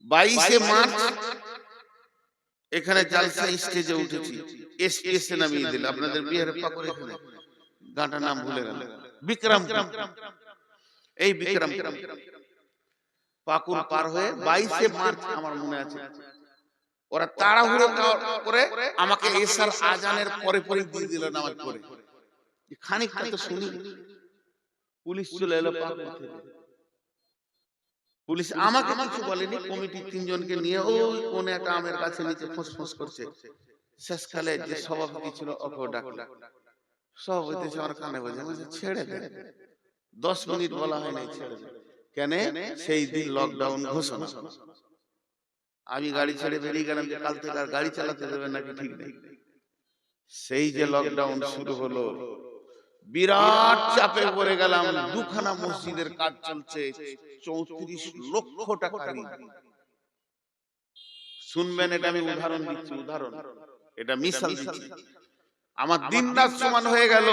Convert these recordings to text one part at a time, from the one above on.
22শে March এখানে জালসা স্টেজে উঠেছি, এসে নামিয়ে দিল আপনাদের বিহারের পাকুড়, এখানে গানটার নাম ভুলে গেল, বিক্রম। এই বিক্রম পাকুড় পার হয়ে 22শে মার্চ আমার মনে আছে, ওরা তাড়াহুড়ো করে আমাকে এশার আজানের পরে পরে দিয়ে দিল নামাজ পড়ে। খানিকটা তো শুনি, পুলিশ চলে এলো পাকুড় থেকে। পুলিশ আমাকে কিছু বলেনি, কমিটির 3 জনকে নিয়ে ওই কোনে একটা আমের গাছে নিচে ফোঁস করছে। শেষকালে যে সভাপতি ছিল ওকে ডাকলো, সভাপতি আমার কানে বলছে ছেড়ে দে, 10 মিনিট বলা হয় নাই, ছেড়ে দে। কেন? সেই দিন লকডাউন ঘোষণা। আমি গাড়ি ছেড়ে বেরিয়ে গেলাম যে কাল থেকে আর গাড়ি চালাতে দেবে নাকি ঠিক নেই। সেই যে লকডাউন শুরু হলো, বিরাট চাপে পড়ে গেলাম। 2খানা মসজিদের কাজ চলছে, 34 লক্ষ টাকা ঋণ। শুনবেন, এটা আমি উদাহরণ দিচ্ছি, উদাহরণ, এটা মিসাল দিচ্ছি। আমার দিন রাত সমান হয়ে গেল।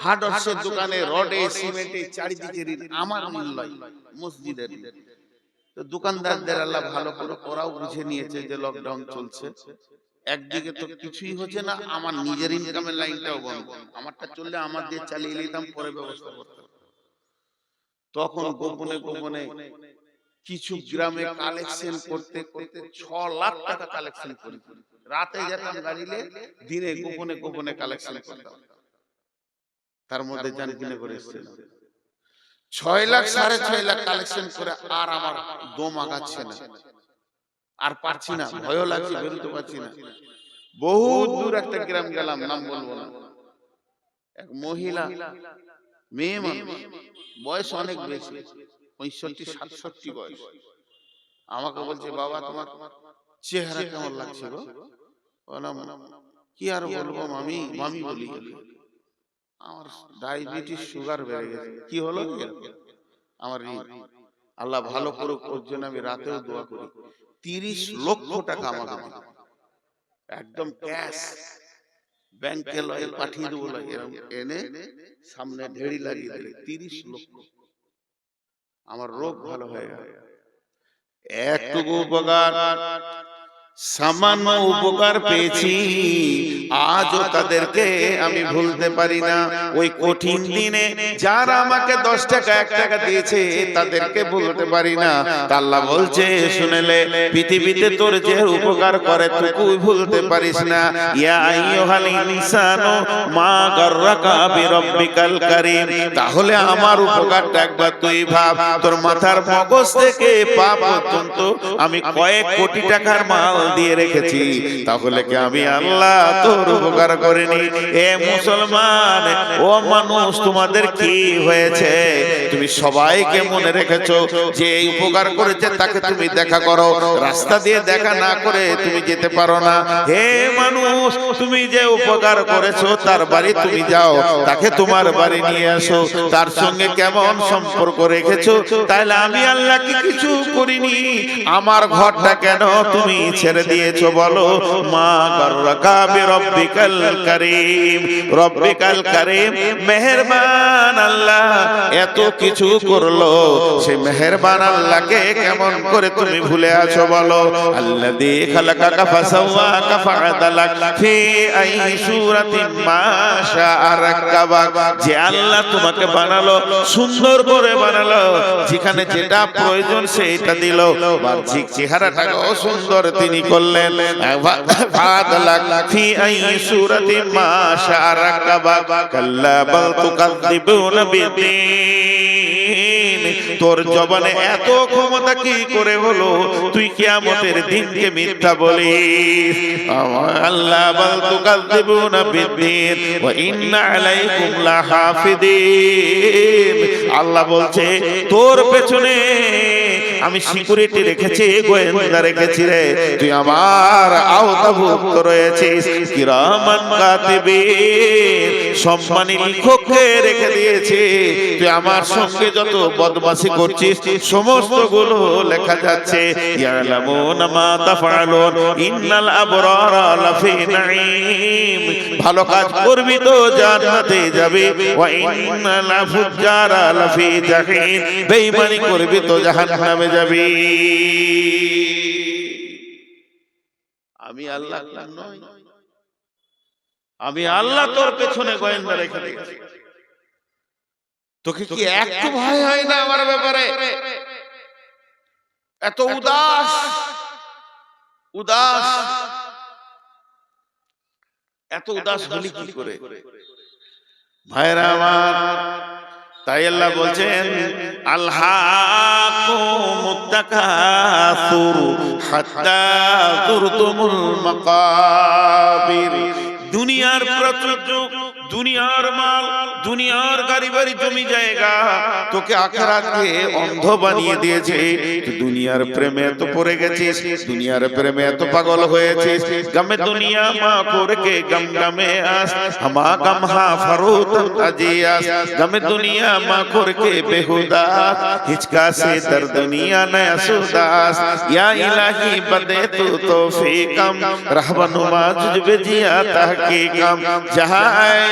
হার্ডওয়্যারের দোকানে রডে সিমেন্টে চারিদিকে ঋণ, আমার ঋণ নয়, মসজিদের। তো দোকানদারদের আল্লাহ ভালো করে ওরাও বুঝে নিয়েছে যে লকডাউন চলছে, একদিকে তো কিছুই হচ্ছে না, আমার নিজের ইনকামের লাইনটাও বন্ধ। আমারটা চললে আমার দিয়ে চালিয়ে নিতাম, পরে ব্যবস্থা করতাম। তখন গোপনে গোপনে কিছু গ্রামে কালেকশন করতে করতে 6 লাখ টাকা কালেকশন করি। রাতে যেতাম গাড়িলে, দিনে গোপনে গোপনে কালেকশন করতাম। তার মধ্যে জান কিনে করে এসেছিল 6 লাখ 6.5 লাখ কালেকশন করে, আর আমার দম আগাচ্ছে না, আর পারছি না, ভয় লাগছে, বেরোতে পারছি না। বহুত দূর একটা গ্রাম গেলাম, নাম বলবো না। এক মহিলা, মেয়ে মানুষ, বয়স অনেক বেশি, 65-67 বয়স। আমাকে বলছে, বাবা তোমার চেহারা কেমন লাগছে গো? বললাম, কি আর বলবো মামি, মামি বলি, আমার ডায়াবেটিস সুগার বেড়ে গেছে। কি হলো? আমার আল্লাহ ভালো করুক, ওর জন্য আমি রাতেও দোয়া করি। 30 লক্ষ টাকা আমাকে দিল, একদম ক্যাশ, ব্যাংকে লয়ে পাঠিয়ে দেবো, এরকম এনে সামনে ঢেড়ি লাগিয়ে দিলে 30 লক্ষ। আমার রোগ ভালো হয়ে গেল। একটুকু উপকার, সামান্য উপকার পেয়েছি, আজও তাদেরকে আমি ভুলতে পারি না। ওই কঠিন দিনে যারা আমাকে 10 টাকা 1 টাকা দিয়েছে, তাদেরকে ভুলতে পারি না। আল্লাহ বলছে, শুনেলে পৃথিবীতে তোর যে উপকার করে তুই ভুলতে পারিস না। ইয়া আইয়ুহাল ইনসানু মা গাররাকা বিরাব্বিকাল কারীম। তাহলে আমার উপকারটা একবার তুই ভাব, তোর মাথার মগজ থেকে পা পর্যন্ত আমি কয়েক কোটি টাকার মাল দিয়ে রেখেছি, তাহলে কি আমি আল্লাহ তোর উপকার করিনি? এ মুসলমান, ও মানুষ, তোমাদের কি হয়েছে? তুমি সবাইকে মনে রেখেছো যে এই উপকার করেছে তাকে তুমি দেখা করো, রাস্তা দিয়ে দেখা না করে তুমি যেতে পারো না। হে মানুষ, তুমি যে উপকার করেছো তার বাড়ি তুমি যাও, তাকে তোমার বাড়ি নিয়ে আসো, তার সঙ্গে কেমন সম্পর্ক রেখেছো? তাহলে আমি আল্লাহ কি কিছু করিনি? আমার ঘরটা কেন তুমি ছেড়ে দিয়েছো বলো? মা গাররাকা বিরাব্বিকাল কারীম, রব্বিকাল কারীম, মেহেরবান আল্লাহ এত কিছু করলো, সেই মেহেরবান আল্লাহকে কেমন করে তুমি ভুলে আছো বলো? আল্লাযী খালাকাকা ফাসাওয়াকা ফাআদালাক ফি আই সূরাতিন মা শাআ রাক্কাবাক। যে আল্লাহ তোমাকে বানালো, সুন্দর করে বানালো, যেখানে যেটা প্রয়োজন সেটা দিল, বাহ্যিক চেহারাটাও সুন্দর তিনি করলেন। ফাআদালাক ফি আই সূরাতিন মা শাআ রাক্কাবাক। কাল্লা বাল তুকাযযিবুনা বিদ্দীন। তোর জবানে এত ক্ষমতা কি করে হলো তুই কিয়ামতের দিনকে মিথ্যা বলিস? আল্লাহ বাল তুকাযযিবুনা বিদ্দীন ওয়া ইন্না আলাইকুম লাহাফিদিন। আল্লাহ বলছে, তোর পেছনে আমি সিকিউরিটি রেখেছি, গোয়েন্দা রেখেছি রে, তুই আমার আওতাভুক্ত রয়েছিস। কিরামান কাতিবিন, সম্মানী লিখককে রেখে দিয়েছি, তুই আমার সঙ্গে যত বদমাশি করছিস সমস্ত গুলো লেখা যাচ্ছে। ইয়ালামুনা মা তাফআলুন ইন্নাল আবরারা লাফি নাঈম। ভালো কাজ করবি তো জান্নাতে যাবি, ওয়া ইন্নাল ফুজ্জারা লাফি জাহিম। বেঈমানি করবি তো জাহান্নামে যাবি। আল্লাহ নই, আমি আল্লাহ তোর পেছনে গোয়েন্দা রেখে দিয়েছি। তোকে কি একটু ভয় হয় না আমার ব্যাপারে? এত উদাস উদাস, এত উদাস হলি কি করে ভাইরা আমার? তাই আল্লাহ বলছেন আলহাকুমুত তাকাসুর হাত্তা যুরতুমুল মাকাবির। দুনিয়ার প্রাচুর্য, দুনিয়ার মাল, দুনিয়ার গাড়ি বাড়ি জমি জায়গা তোকে আখিরাতকে অন্ধ বানিয়ে দিয়েছে। দুনিয়ার প্রেমে এত পড়ে গেছিস, দুনিয়ার প্রেমে এত পাগল হয়েছিস। গমে দুনিয়া মা করকে গম গমে আস, হামা গম হা ফরুত আজিয়াস। গমে দুনিয়া মা করকে বেহুদা, হিচকা সে দর দুনিয়া নয়া সুদাস। ইয়া ইলাহি বদে তু তৌফিকম, रहबनुमा जुजबे जिया तहकीकम। जहां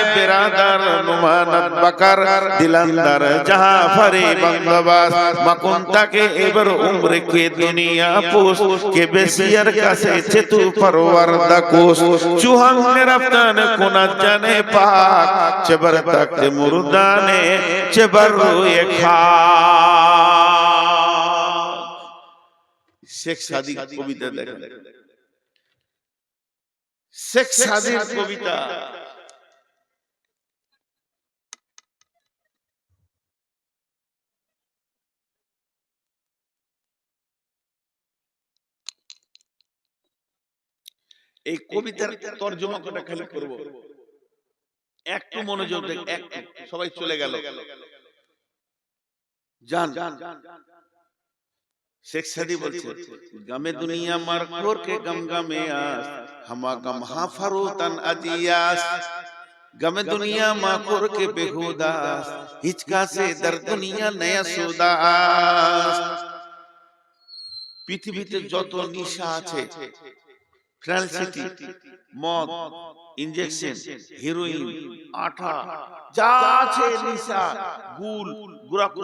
बिरादर नुमानत बकर, दिलंदर जहां फरे बंदोबस। मकुंता के एबर उम्र के दुनिया पोस, के बेसियर कसे चेतु परवर दकोस। चुहंग ने रफ्तान कुना जाने पाक, चबर तक मुर्दाने चबर रोए खा। शेख सादी कविता देखें, শেখ সাদির কবিতা। এই কবিতার তরজমা করা খালি করব, একটু মনোযোগ দেখ। একটু সবাই চলে গেল, জান। শেখ সাদি বলছে গমে দুনিয়া মার কোর কে গম গমে আস, হামা গম হা ফরুতান আজিয়াস। গমে দুনিয়া মা কোর কে বেহুদাস, হিচকা সে দর দুনিয়া নয়া সুদাস। পৃথিবীতে যত নিশা আছে, ফ্রান্সিটি, মদ, ইনজেকশন, হিরোইন, আঠা, যা আছে নিশা, গুল, গুরাকু,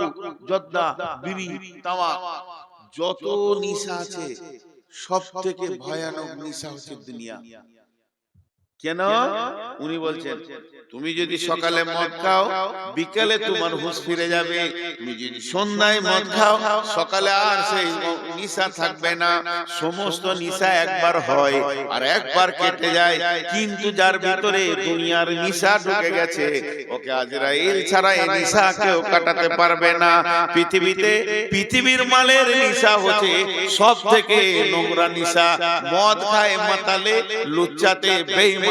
জর্দা, বিড়ি, তামাক, যত নিশা আছে সব থেকে ভয়ানক নিশা হচ্ছে দুনিয়া। কেন? উনি বলছেন তুমি যদি সকালে মদ খাও, বিকালে তোমার হুঁশ ফিরে যাবে। তুমি যদি সন্ধ্যায় মদ খাও, সকালে আর সেই নিশা থাকবে না। সমস্ত নিশা একবার হয় আর একবার কেটে যায়, কিন্তু যার ভিতরে দুনিয়ার নিশা ঢুকে গেছে, ওকে আজরাইল ছাড়া এই নিশা কেউ কাটাতে পারবে না। পৃথিবীতে পৃথিবীর মালের নিশা হচ্ছে সব থেকে নোংরা নিশা। মদ খায় মাতালে, লুচ্চাতে বেঈমান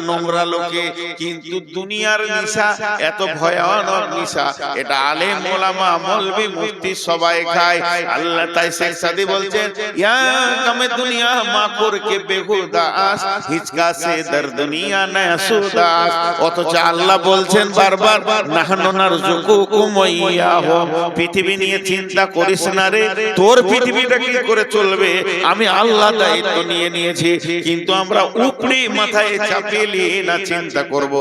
নোংরা লোকে, কিন্তু দুনিয়ার নিশা এত ভয়ানক নিশা, এটা আলেম ওলামা মৌলভী মুফতি সবাই খায়। আল্লাহ তাই শেখ সাদি বলছেন ইয়া গমে দুনিয়া মা করকে বেহুদাস, হিচকা সে দর দুনিয়া নয়া সুদাস। অথচ আল্লাহ বলছেন বারবার নাহনু নারযুকুকুম ওয়া ইয়াহুম, পৃথিবী নিয়ে চিন্তা করিস না রে, তোর পৃথিবীটা কি করে চলবে আমি আল্লাহ দায়িত্ব নিয়ে নিয়েছি। কিন্তু আমরা উপরি মাথায় চাপিয়ে নিয়ে না চিন্তা করব,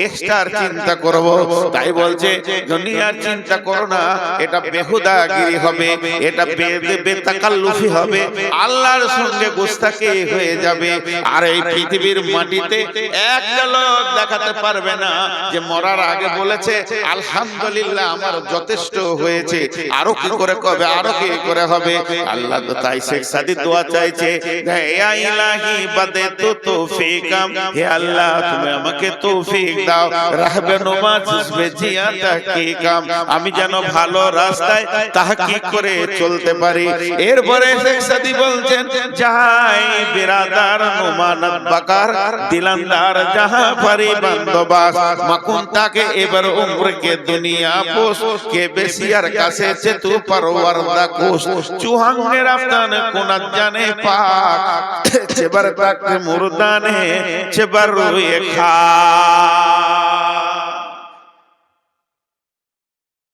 এক্সট্রা চিন্তা করব। তাই বলছে দুনিয়ার চিন্তা করো না, এটা বেহুদাগিরি হবে, এটা বেতাকাল্লুফি হবে, আল্লাহর সঙ্গে গোস্তাকি হয়ে যাবে। আর এই পৃথিবীর মাটিতে একটা লোক দেখাতে পারবে না যে মরার আগে বলেছে আলহামদুলিল্লাহ আমার যথেষ্ট হয়েছে, আরো কি করে হবে, আরো কি করে হবে। আল্লাহ তো তাই শেখ সাদি দোয়া চাইছে, ইয়া ইলাহি বাদে তো তৌফিকাম, হে আল্লাহ তুমি আমাকে তৌফিক দাও, রাহবেনুমা জুজবে জিয়া তাহকিকাম, আমি যেন ভালো রাস্তায় তাহকিক করে চলতে পারি। এরপরে শেখ সাদি বলছেন যাই বিরাদার নুমানত বাকার, দিলান্দার জাহাं পারি বন্দোবাস। মাকুনতা के एबर उम्र के दुनिया पोस, के बेसियर कासे चेतु परवर दकोस। चुहंगे रफ्तान कुनत जाने पाक, चेबर तक मुर्दाने चेबर रोए खा।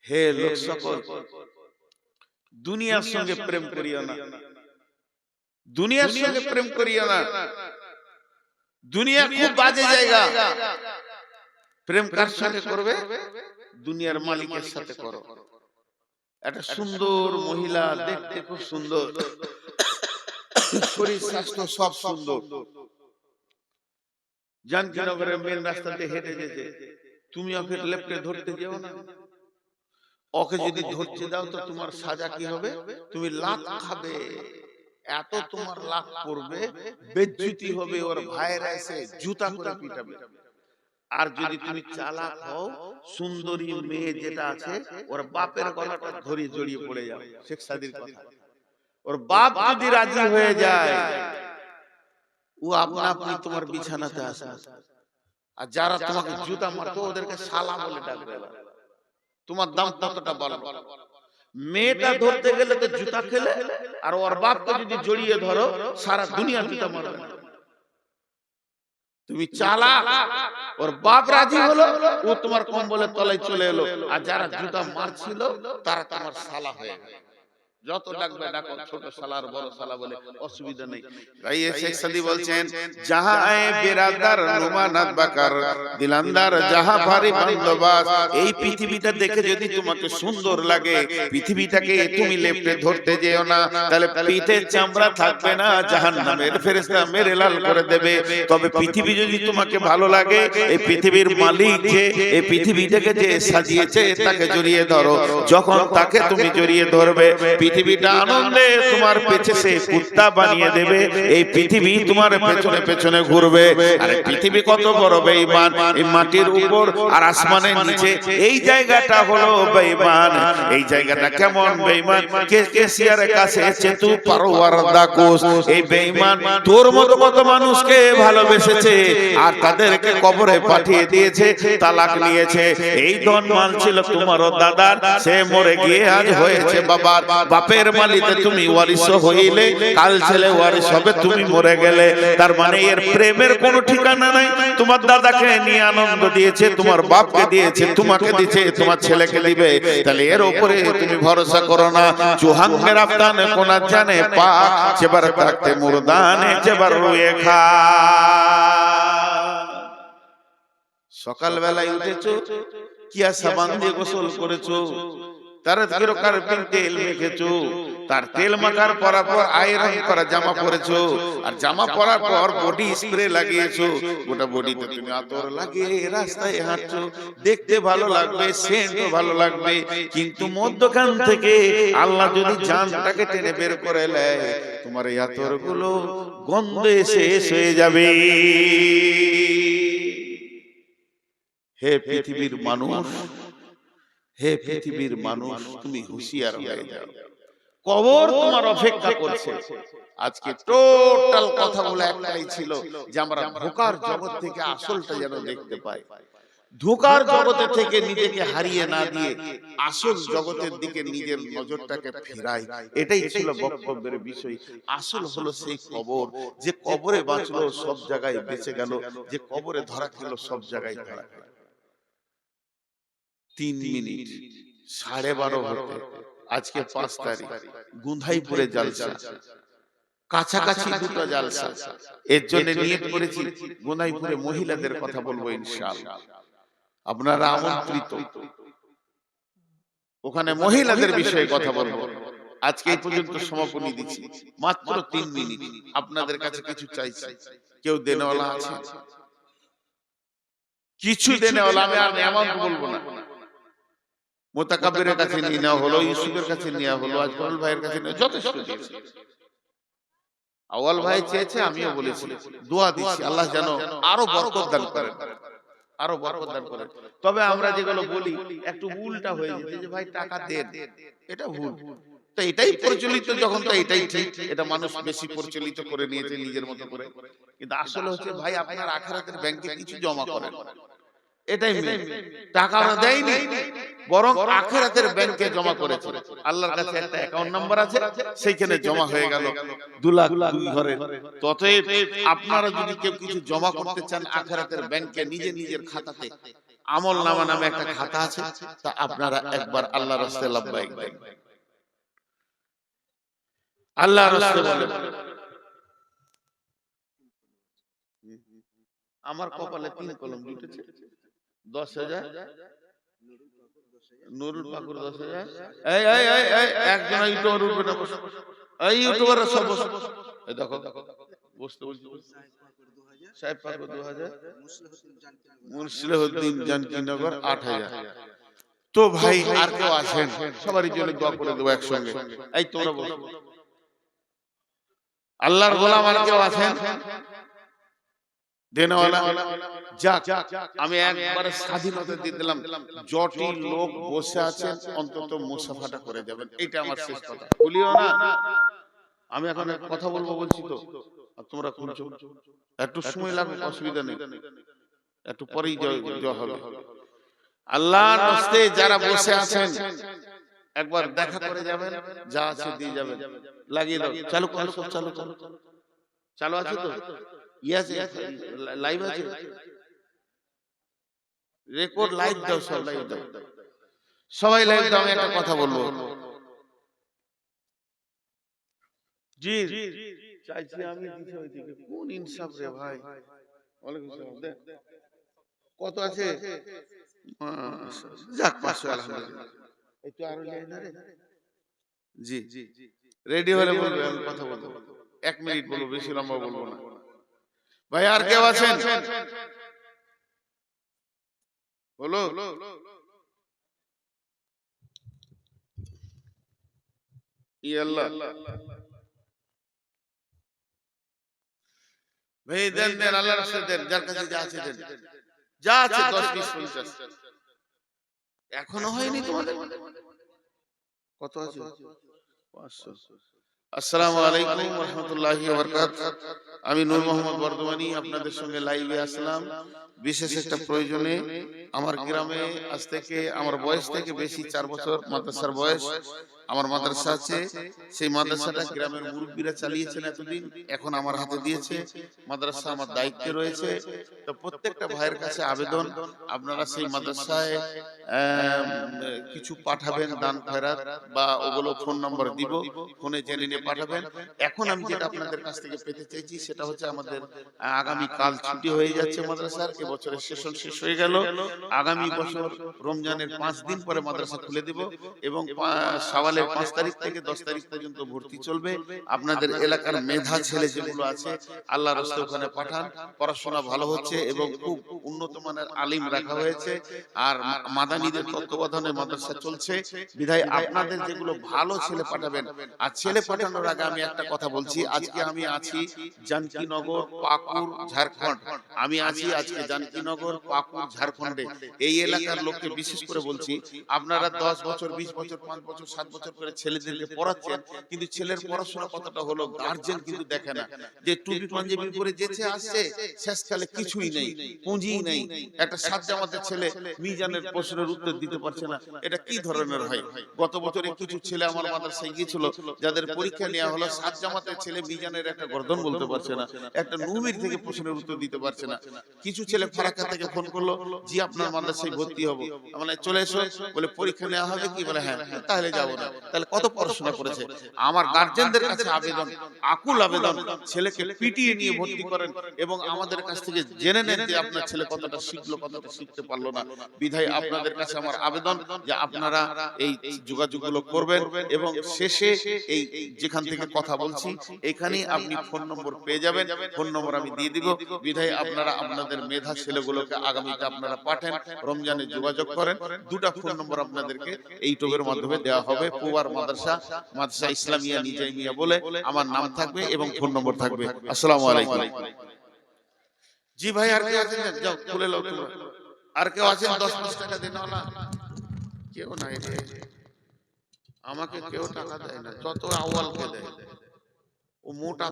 हे लोक सकल, दुनियार संगे प्रेम करियो ना, दुनियार संगे प्रेम करियो ना। दुनिया खूब बाजे जाएगा, প্রেম কার সাথে করবে? দুনিয়ার মালিকের সাথে করো। একটা সুন্দর মহিলা, দেখতে খুব সুন্দর, শরীর স্বাস্থ্য সব সুন্দর, জানকীনগরের মেন রাস্তাতে হেঁটে যেতে, তুমি ওকে লেফটে ধরতে যেও না। ওকে যদি ধরতে দাও তো তোমার সাজা কি হবে? তুমি লাত খাবে, এত তোমার লাত পড়বে, বেজ্জতি হবে, ওর ভাইরা এসে জুতা করে পিটাবে। আর যদি তুমি চালাক হও, সুন্দরী মেয়ে যেটা আছে ওর বাপের গলাটা ধরে জড়িয়ে পড়ে যাও। শেখ সাদির কথা, ওর বাপ যদি রাজি হয়ে যায় ও আপনা আপনি তোমার বিছানাতে আসবে। আর যারা তোমাকে জুতা মারতো ওদেরকে শালা বলে ডাকবে। তোমার দাম কতটা বলো? মেয়েটা ধরতে গেলে তো জুতা খেলে, আর ওর বাপকে যদি জড়িয়ে ধরো সারা দুনিয়া জুতা মারবে। তুমি চালাক, ওর বাপ রাজি হলো, ও তোমার কম্বলের তলায় চলে এলো, আর যারা জুতা মারছিল তারা তোমার শালা হয়ে গেল। যত ডাকবে ডাকো, ছোট শালার বড় শালা বলে অসুবিধা নেই। ভাই শেখ সাদি বলছেন, যাহা আয়ে বেরাদার নুমানাত বাকার দিলান্দার যাহা ভারি বন্দোবাস। এই পৃথিবীটা দেখে যদি তোমাকে সুন্দর লাগে, পৃথিবীটাকে তুমি লেপটে ধরতে যেও না, তাহলে পিঠে চামড়া থাকবে না, জাহান্নামের ফেরেশতা মেরে লাল করে দেবে। তবে পৃথিবী যদি তোমাকে ভালো লাগে, এই পৃথিবীর মালিক যে, এই পৃথিবীটাকে যে সাজিয়েছে তাকে জড়িয়ে ধরো। যখন তাকে তুমি জড়িয়ে ধরবে, পৃথিবীটা আনন্দে তোমার পেছনে কুত্তা বানিয়ে দেবে। এই পৃথিবী তোমার পেছনে পেছনে ঘুরবে। আরে পৃথিবী কত বড় বেঈমান, এই মাটির উপর আর আসমানের নিচে এই জায়গাটা হলো বেঈমান। এই জায়গাটা কেমন বেঈমান? কেসিয়ারের কাছে চেতু পারওয়ার দাকুস। এই বেঈমান তোর মতো কত মানুষকে ভালোবেসেছে আর তাদেরকে কবরে পাঠিয়ে দিয়েছে, তালাক নিয়েছে। এই ধন মাল ছিল তোমারও দাদার, সে মরে গিয়ে আজ হয়েছে বাবার। বাপের মালিতে তুমি ওয়ারিশ হইলে, কাল ছেলে ওয়ারিশ হবে, তুমি মরে গেলে। তার মানে এর প্রেমের কোনো ঠিকানা নাই। তোমার দাদাকে নিয়ে আনন্দ দিয়েছে, তোমার বাপকে দিয়েছে, তোমাকে দিয়েছে, তোমার ছেলেকে দিবে। তাহলে এর উপরে তুমি ভরসা করো না। চুহাঙ্গের আফতানে কোনা জানে পা, চেবার থাকতে মুরদানে চেবার রুয়ে খা। সকাল বেলায় উঠেছো, কিয়া সাবান দিয়ে গোসল করেছো, তার তেল মেখেছো, তার তেল মাখার পর আয়রন করা জামা পরেছো, আর জামা পরার পর বডি স্প্রে লাগিয়েছো। গোটা বডিতে তুমি আতর লাগিয়ে রাস্তায় হাঁটছো, দেখতে ভালো লাগবে, সেন্টও ভালো লাগবে। কিন্তু মধ্যখান থেকে আল্লাহ যদি জানটাকে টেনে বের করে নেয়, তোমার এই আতর গুলো গন্ধে শেষ হয়ে যাবে। হে পৃথিবীর মানুষ, হে পৃথিবীর মানুষ, তুমি হুঁশিয়ার হয়ে যাও, কবর তোমার অপেক্ষা করছে। আজকে টোটাল কথাগুলো একটাই ছিল যে আমরা ধোঁকার জগৎ থেকে আসলটা যেন দেখতে পাই, ধোঁকার জগতে থেকে নিজেকে হারিয়ে না দিয়ে আসল জগতের দিকে নিজের নজরটাকে ফেরাই। এটাই ছিল বক্তব্যের বিষয়। আসল হলো সেই কবর, যে কবরে বাঁচলো সব জায়গায় বেঁচে গেল, যে কবরে ধরা খেলো সব জায়গায় ধরা খেলো। 3 মিনিট 12:30 হতে আজকে 5 তারিখ, গুন্ধাইপুরে জালসা, কাছাকাছি দুটো জালসা। এর জন্য নিয়ত করেছি গুন্ধাইপুরে মহিলাদের কথা বলবো ইনশাআল্লাহ। আপনারা আমন্ত্রিত, ওখানে মহিলাদের বিষয়ে কথা বলবো। আজকে এই পর্যন্ত সমাপনী দিচ্ছি, মাত্র 3 মিনিট। আপনাদের কাছে কিছু চাইছি, কেউ দেনেওয়ালা আছে? কিছু দেনেওয়ালা, আমি আর অ্যামাউন্ট বলবো না। মোতাকাব্বিরের কাছে নিয়ে নেওয়া হলো, ইউসুফের কাছে নেওয়া হলো, আজমল ভাইয়ের কাছে নেওয়া, যথেষ্ট দিয়েছে। আওয়াল ভাই চেয়েছে, আমিও বলেছি, দোয়া দিচ্ছি আল্লাহ যেন আরো বরকত দান করেন, আরো বরকত দান করেন। তবে আমরা যেগুলো বলি একটু উল্টা হয়ে যেতে, যে ভাই টাকা দেন, এটা ভুল। তো এটাই প্রচলিত যখন, তো এটাই ঠিক, এটা মানুষ বেশি প্রচলিত করে নিয়েছে নিজের মতো করে। কিন্তু আসলে হচ্ছে ভাই আপনার আখিরাতের ব্যাংকে কিছু জমা করেন, এটাই মেন। টাকা দেয়নি, বরং আখিরাতের ব্যাংকে জমা করেছে। আল্লাহর কাছে একটা অ্যাকাউন্ট নাম্বার আছে, সেইখানে জমা হয়ে গেল 2 লাখ 2 ঘরের। ততএব আপনারা যদি কেউ কিছু জমা করতে চান আখিরাতের ব্যাংকে, নিজের খাতাতে, আমল নামা নামে একটা খাতা আছে, তা আপনারা একবার আল্লাহর রাস্তায় লাব্বাইক দেন। আল্লাহর রাস্তায় বলেন, আমার কপালে 3 কলম জুটেছে, 10,000। নুরুল পাকুর 10,000। এই এই এই এই একজন ইউটিউবার উঠবে না, বসো। এই ইউটিউবাররা সব বসো। এই দেখো বসতে বলছি, সাহেব পাক 2000, মুসলিহুদ্দিন জানকীনগর 8000। তো ভাই আর কেউ আসেন, সবারই জন্য দোয়া করে দেবো একসঙ্গে। এই তোমরা বলো, আল্লাহর গোলাম আর কেউ আছেন দেনওয়ালা? যাক, আমি একবারে স্বাধীনতা দিয়ে দিলাম, জটিল লোক বসে আছেন অন্তত মুসাফাটা করে যাবেন, এটা আমার শেষ কথা। বলিও না, আমি এখন কথা বলবো বলছি তো, আর তোমরা শুনছো, একটু সময় লাগবে, অসুবিধা নেই, একটু পরেই জয় হবে। আল্লাহর রাস্তে যারা বসে আছেন একবার দেখা করে যাবেন, যা আছে দিয়ে যাবেন। লাগিয়ে দাও, চালু করো, সব চালু করো, চালু আছে তো? ইয়াস, লাইভ আছে, রেকর্ড লাইভ দাও, সব লাইভ দাও, সবাই লাইভ দাও। আমি একটা কথা বলবো, জি চাইছি আমি দিতে ওইদিকে, কোন ইনসাফ রে ভাই। ওয়ালাইকুম আসসালাম, দেখ কত আছে, যাক 500, আলহামদুলিল্লাহ। একটু আরো যাই না রে, জি রেডি হলে বলবে, আমি কথা বলবো, 1 মিনিট বলবো, বেশি লম্বা বলবো না। ভাই আর কেউ আছেন? বলো, ই আল্লাহ ভাই, দেন দেন, আল্লাহর রাস্তায় দেন, যার কাছে যা আছে দেন, যা আছে 10, 20, 50। এখনো হয়নি তোমাদের? কত আছে? 500। আসসালামু আলাইকুম ওয়া রাহমাতুল্লাহি ওয়া বারাকাতুহু। আমি নূর মোহাম্মদ বর্ধমানী আপনাদের সঙ্গে লাইভে আসলাম বিশেষ একটা প্রয়োজনে। আমার গ্রামে আজ থেকে, আমার বয়স থেকে বেশি 4 বছর মাদ্রাসার বয়স। আমার মাদ্রাসা আছে, সেই মাদ্রাসাটা গ্রামের মুরব্বীরা চালিয়েছেন এতদিন, এখন আমার হাতে দিয়েছে। মাদ্রাসা আমার দায়িত্বে রয়েছে। তো প্রত্যেকটা ভাইয়ের কাছে আবেদন, আপনারা সেই মাদ্রাসায় কিছু পাঠাবেন, দান খয়রাত, বা ওগুলো ফোন নম্বর দিব, ফোনে জেনে নিয়ে পাঠাবেন। এখন আমি যেটা আপনাদের কাছ থেকে পেতে চাইছি সেটা হচ্ছে, আমাদের আগামী কাল ছুটি হয়ে যাচ্ছে মাদ্রাসার, এবছরের সেশন শেষ হয়ে গেল। আগামী বছর রমজানের 5 দিন পরে মাদ্রাসা খুলে দেব, এবং শাওয়ালের 5 তারিখ থেকে 10 তারিখ পর্যন্ত ভর্তি চলবে। আপনাদের এলাকার মেধা ছেলে যেগুলো আছে, আল্লাহর রাস্তায় ওখানে পাঠান, পড়াশোনা ভালো হচ্ছে এবং খুব উন্নত মানের আলিম রাখা হয়েছে। আর মাদানীদের তত্ত্বাবধানে মাদ্রাসা চলছে, বিধায় আপনাদের যেগুলো ভালো ছেলে পাঠাবেন। আর ছেলে পাঠানোর আগে আমি একটা কথা বলছি, আজকে আমি আছি জানকীনগর, পাকুড়, ঝাড়খণ্ড। আমি আছি আজকে জানকীনগর, পাকুড়, ঝাড়খণ্ডে। এই এলাকার লোককে বিশেষ করে বলছি, আপনারা 10 বছর, 20 বছর, 5 বছর, 7 বছর করে ছেলেদেরকে পড়াচ্ছেন, কিন্তু ছেলের পড়াশোনা কতটা হলো গার্জেন কিন্তু দেখে না। যে টুপি পাঞ্জাবি পরে যেচে আসছে, শেষকালে কিছুই নেই, পুঁজিই নেই। একটা সাত জামাতের ছেলে মিজানের প্রশ্নের উত্তর দিতে পারছে না, এটা কি ধরনের হয়? গত বছরে কিছু ছেলে আমার মাদ্রাসায় গিয়েছিল, যাদের পরীক্ষা নেওয়া হলো, সাত জামাতের ছেলে মিজানের একটা গর্দন বলতে পারছে না, একটা নুমির থেকে প্রশ্নের উত্তর দিতে পারছে না। কিছু ছেলে ফারাক্কা থেকে ফোন করলো, জি আপনার মাদ্রাসায় ভর্তি হবো, মানে চলে এসো, বলে পরীক্ষা নেওয়া হবে কি, বলে হ্যাঁ, তাহলে যাবো না। তাহলে কত পড়াশোনা করেছে? আমার গার্জেনদের কাছে আবেদন, আকুল আবেদন, ছেলেকে পিটিয়ে নিয়ে ভর্তি করেন এবং আমাদের কাছ থেকে জেনে নেন যে আপনার ছেলে কতটা শিখলো, কতটা শিখতে পারলো না। বিধায় আপনাদের কাছে আমার আবেদন যে আপনারা এই যোগাযোগগুলো করবেন, এবং শেষে এই যেখান থেকে কথা বলছি এখানেই আপনি ফোন নম্বর পেয়ে যাবেন, ফোন নম্বর আমি দিয়ে দিব। বিধায় আপনারা আপনাদের মেধা ছেলেগুলোকে আগামীতে আপনারা পাঠান, রমজানে যোগাযোগ করেন। 2টা ফোন নম্বর আপনাদেরকে এই টোবের মাধ্যমে দেওয়া হবে। পুবার মাদ্রাসা, মাদ্রাসা ইসলামিয়া নিজামিয়া বলে আমার নাম থাকবে এবং ফোন নম্বর থাকবে। আসসালামু আলাইকুম। জি ভাই, আর কেউ আছেন? যাও খুলে লাও তোমরা। আর কেউ আছেন 10-5 টাকা দিন না? কেউ নাই রে, আমাকে কেউ টাকা দেয় না, যত আওয়ালকে দেয়। ও মোটা